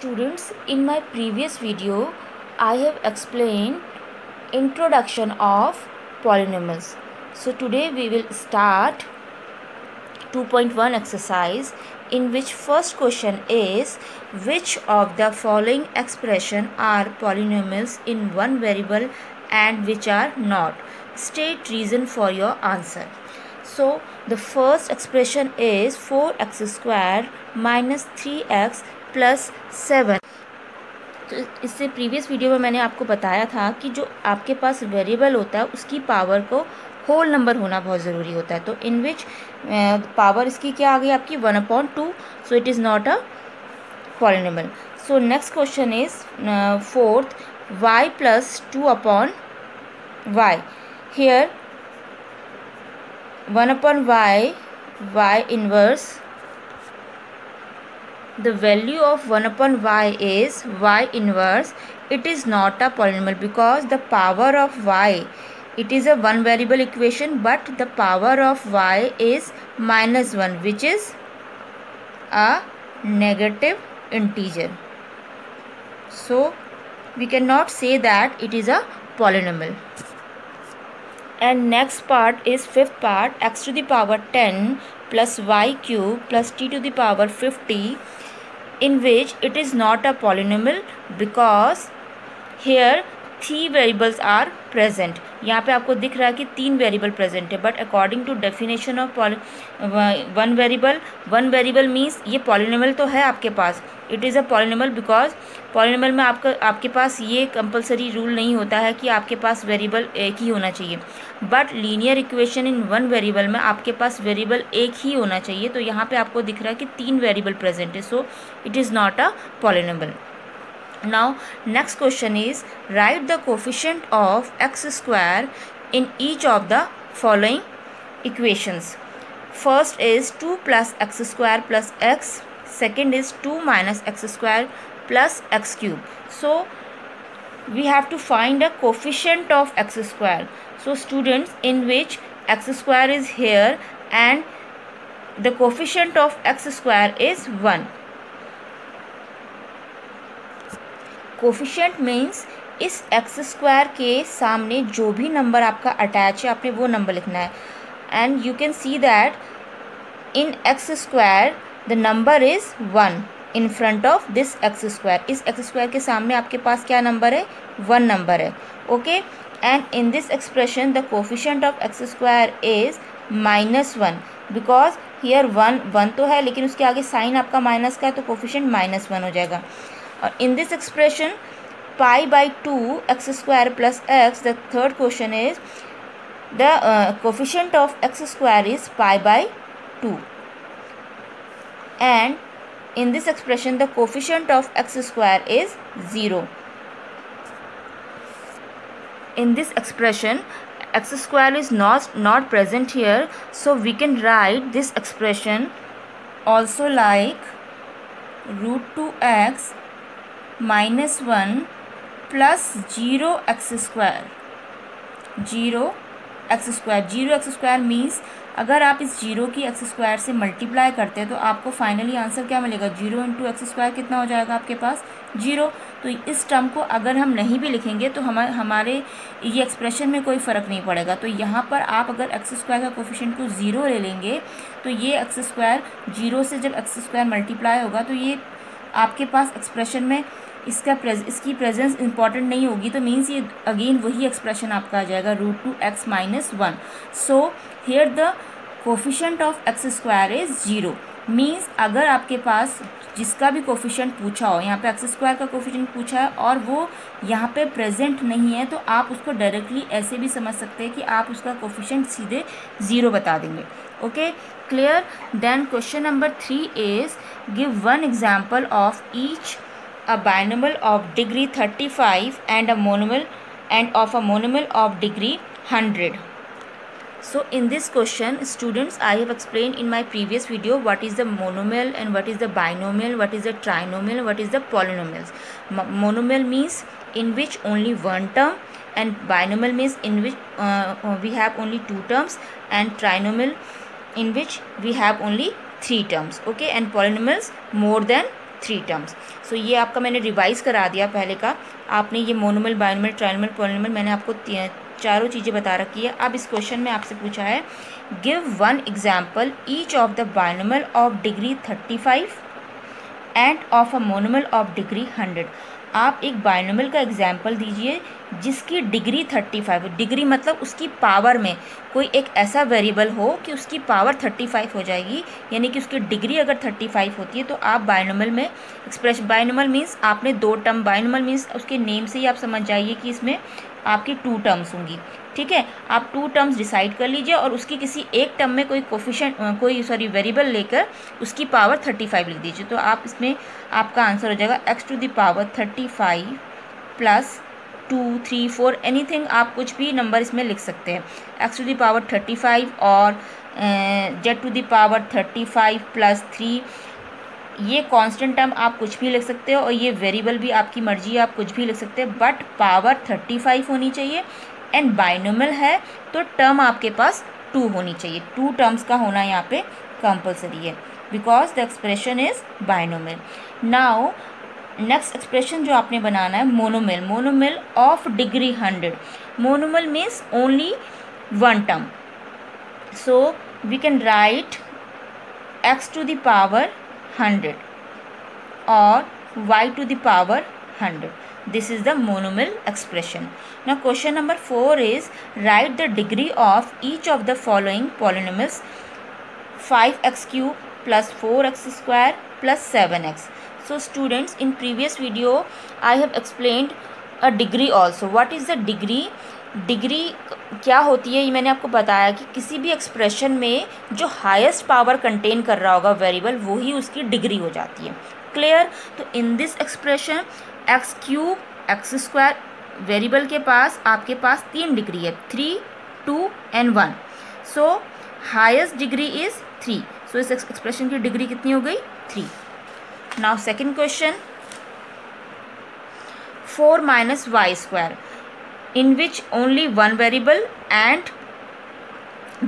Students, in my previous video, I have explained introduction of polynomials. So today we will start 2.1 exercise, in which first question is which of the following expression are polynomials in one variable and which are not. State reason for your answer. So the first expression is 4x square minus 3x plus 7। तो इससे previous video में मैंने आपको बताया था कि जो आपके पास वेरिएबल होता है उसकी पावर को होल नंबर होना बहुत ज़रूरी होता है। तो इन विच पावर इसकी क्या आ गई आपकी 1/2, so it is not a polynomial. So next question is fourth y plus 2/y। Here 1/y, y inverse, the value of 1/y is y inverse. It is not a polynomial because the power of y, it is a one variable equation, but the power of y is -1, which is a negative integer. So we cannot say that it is a polynomial. And next part is fifth part, x to the power 10 plus y cube plus t to the power 50, in which it is not a polynomial because here 3 variables are present. यहाँ पे आपको दिख रहा है कि 3 variable present है, but according to definition of one variable means ये polynomial तो है आपके पास, it is a polynomial because polynomial में आपके पास ये कंपलसरी रूल नहीं होता है कि आपके पास वेरिएबल एक ही होना चाहिए, but linear equation in one variable में आपके पास वेरिएबल एक ही होना चाहिए। तो यहाँ पे आपको दिख रहा है कि 3 वेरिएबल प्रेजेंट है, so it is not a polynomial. Now next question is write the coefficient of x square in each of the following equations. First is 2 plus x square plus x. Second is 2 minus x square plus x cube. So we have to find a coefficient of x square. So students, in which x square is here and the coefficient of x square is 1. Coefficient means इस x square के सामने जो भी number आपका attach है आपने वो number लिखना है। And you can see that in x square the number is 1 in front of this x square. इस एक्स स्क्वायर के सामने आपके पास क्या नंबर है, 1 नंबर है। Okay, and in this expression the coefficient of x square is -1 because here 1 तो है लेकिन उसके आगे साइन आपका माइनस का है, तो कोफिशिएंट -1 हो जाएगा। और in this expression π/2 x square plus x, the third question is the coefficient of x square is π/2, and in this expression the coefficient of x square is 0. In this expression x square is not present here, so we can write this expression also like √2x -1 plus 0x square. 0x square means अगर आप इस 0 की x square से multiply करते हैं तो आपको finally answer क्या मिलेगा, 0 × x स्क्वायर कितना हो जाएगा आपके पास 0। तो इस टर्म को अगर हम नहीं भी लिखेंगे तो हमारे ये एक्सप्रेशन में कोई फ़र्क नहीं पड़ेगा। तो यहाँ पर आप अगर एक्स स्क्वायर का कोफिशिएंट को 0 ले लेंगे तो ये एक्स स्क्वायर 0 से जब एक्स स्क्वायर मल्टीप्लाई होगा तो ये आपके पास एक्सप्रेशन में इसकी प्रेजेंस इंपॉर्टेंट नहीं होगी, तो मीन्स ये अगेन वही एक्सप्रेशन आपका आ जाएगा √2x - 1। So here the coefficient of x square is 0 means अगर आपके पास जिसका भी कोफिशिएंट पूछा हो, यहाँ पे एक्स स्क्वायर का कोफिशिएंट पूछा है और वो यहाँ पे प्रेजेंट नहीं है, तो आप उसको डायरेक्टली ऐसे भी समझ सकते हैं कि आप उसका कोफिशिएंट सीधे 0 बता देंगे। Okay, clear. Then question number 3 is give one example of each a binomial of degree 35 and of a monomial of degree 100. So in this question students, I have explained in my previous video what is the monomial and what is the binomial, what is the trinomial, what is the polynomials. Monomial means in which only one term, and binomial means in which we have only 2 terms, and trinomial in which we have only 3 terms. Okay, and polynomials more than 3 terms. So ये आपका मैंने revise करा दिया पहले का। आपने ये मोनोमल, binomial, trinomial, polynomial मैंने आपको चारों चीज़ें बता रखी है। अब इस क्वेश्चन में आपसे पूछा है give one example each of the binomial of degree 35 end of a monomial of degree 100। आप एक बाइनोमियल का एग्जाम्पल दीजिए जिसकी डिग्री 35, डिग्री मतलब उसकी पावर में कोई एक ऐसा वेरिएबल हो कि उसकी पावर 35 हो जाएगी, यानी कि उसकी डिग्री अगर 35 होती है तो आप बाइनोमियल में एक्सप्रेशन, बाइनोमियल मीन्स आपने 2 टर्म, बाइनोमियल मीन्स उसके नेम से ही आप समझ जाइए कि इसमें आपकी 2 टर्म्स होंगी। ठीक है, आप 2 टर्म्स डिसाइड कर लीजिए और उसकी किसी एक टर्म में कोई कोफिशिएंट, वेरिएबल लेकर उसकी पावर 35 लिख दीजिए। तो आप इसमें आपका आंसर हो जाएगा x to the power 35 plus 2, 3, 4 anything, आप कुछ भी नंबर इसमें लिख सकते हैं। x टू द पावर 35 और z to the power 35 plus 3, ये कांस्टेंट टर्म आप कुछ भी लिख सकते हो और ये वेरिएबल भी आपकी मर्जी है, आप कुछ भी लिख सकते हैं, बट पावर 35 होनी चाहिए। एंड बाइनोमियल है तो टर्म आपके पास 2 होनी चाहिए, 2 टर्म्स का होना यहाँ पे कंपलसरी है because the expression is binomial. Now next expression जो आपने बनाना है monomial, monomial of degree 100। Monomial means only 1 term, so we can write x to the power 100 or y to the power 100. This is the monomial expression. Now question number 4 is write the degree of each of the following polynomials: 5x cube plus 4x square plus 7x. So students, in previous video I have explained a degree also. What is the degree? Degree क्या होती है ये मैंने आपको बताया कि किसी भी एक्सप्रेशन में जो हाईएस्ट पावर कंटेन कर रहा होगा वेरिएबल, वो ही उसकी डिग्री हो जाती है। क्लियर? तो in this expression x cube x square, variable के पास आपके पास 3 डिग्री है, 3, 2 and 1। So highest degree is 3। So इस एक्सप्रेशन की डिग्री कितनी हो गई? 3। Now second question, 4 minus y square in which only one variable and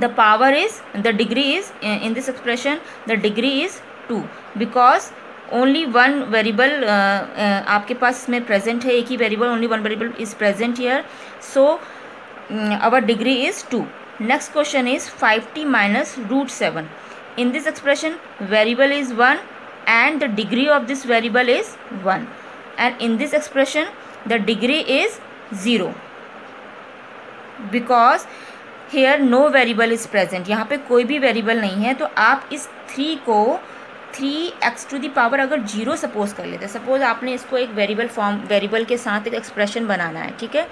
the power is, the degree is, in this expression the degree is 2 because only one variable आपके पास इसमें present है, एक ही variable, only one variable is present here, so our degree is 2. Next question is 5t minus root 7. In this expression variable is 1 and the degree of this variable is 1, and in this expression the degree is 0 because here no variable is present, यहाँ पे कोई भी variable नहीं है। तो आप इस 3 को 3x टू द पावर अगर 0 सपोज कर लेते हैं, सपोज आपने इसको एक वेरिएबल के साथ एक एक्सप्रेशन बनाना है, ठीक है,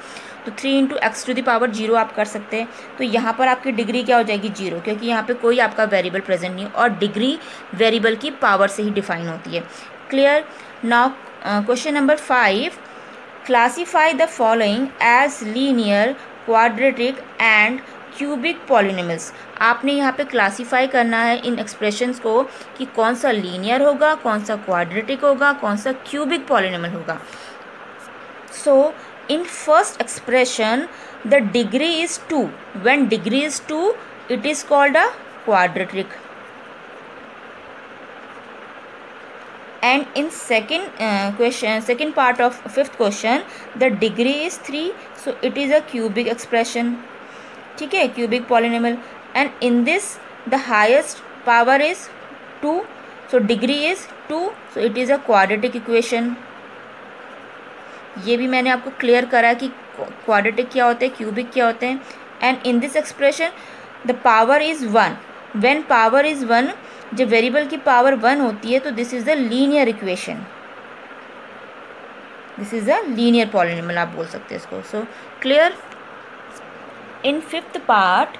तो 3 into x to the power 0 आप कर सकते हैं। तो यहाँ पर आपकी डिग्री क्या हो जाएगी? 0, क्योंकि यहाँ पे कोई आपका वेरिएबल प्रेजेंट नहीं है और डिग्री वेरिएबल की पावर से ही डिफाइन होती है। Clear? Now question number 5, classify the following as linear, quadratic and cubic polynomials. आपने यहाँ पे क्लासीफाई करना है इन एक्सप्रेशंस को कि कौन सा लीनियर होगा, कौन सा क्वाड्रेटिक होगा, कौन सा क्यूबिक पॉलिनोमियल होगा। So in first expression the degree is 2, when degree is 2 it is called a quadratic, and in second part of 5th question the degree is 3, so it is a cubic expression, ठीक है, cubic polynomial, and in this the highest power is 2, so degree is 2, so it is a quadratic equation. ये भी मैंने आपको clear करा कि quadratic क्या होते हैं, क्यूबिक क्या होते हैं। And in this expression the power is 1, when power is 1, जब वेरिएबल की पावर 1 होती है तो this is the linear equation, this is a linear polynomial आप बोल सकते हैं इसको। So clear? In 5th part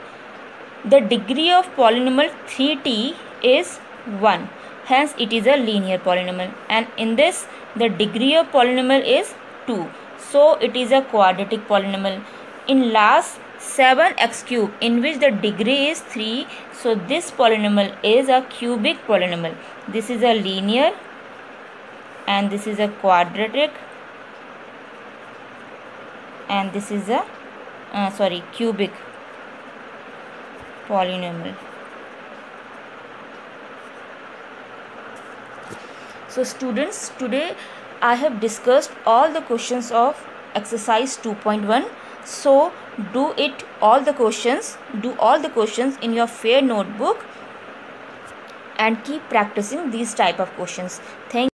the degree of polynomial 3t is 1, hence it is a linear polynomial, and in this the degree of polynomial is 2, so it is a quadratic polynomial. In last 7x cube in which the degree is 3, so this polynomial is a cubic polynomial. This is a linear and this is a quadratic and this is a cubic polynomial. So students, today I have discussed all the questions of exercise 2.1. So do all the questions in your fair notebook and keep practicing these type of questions. Thank you.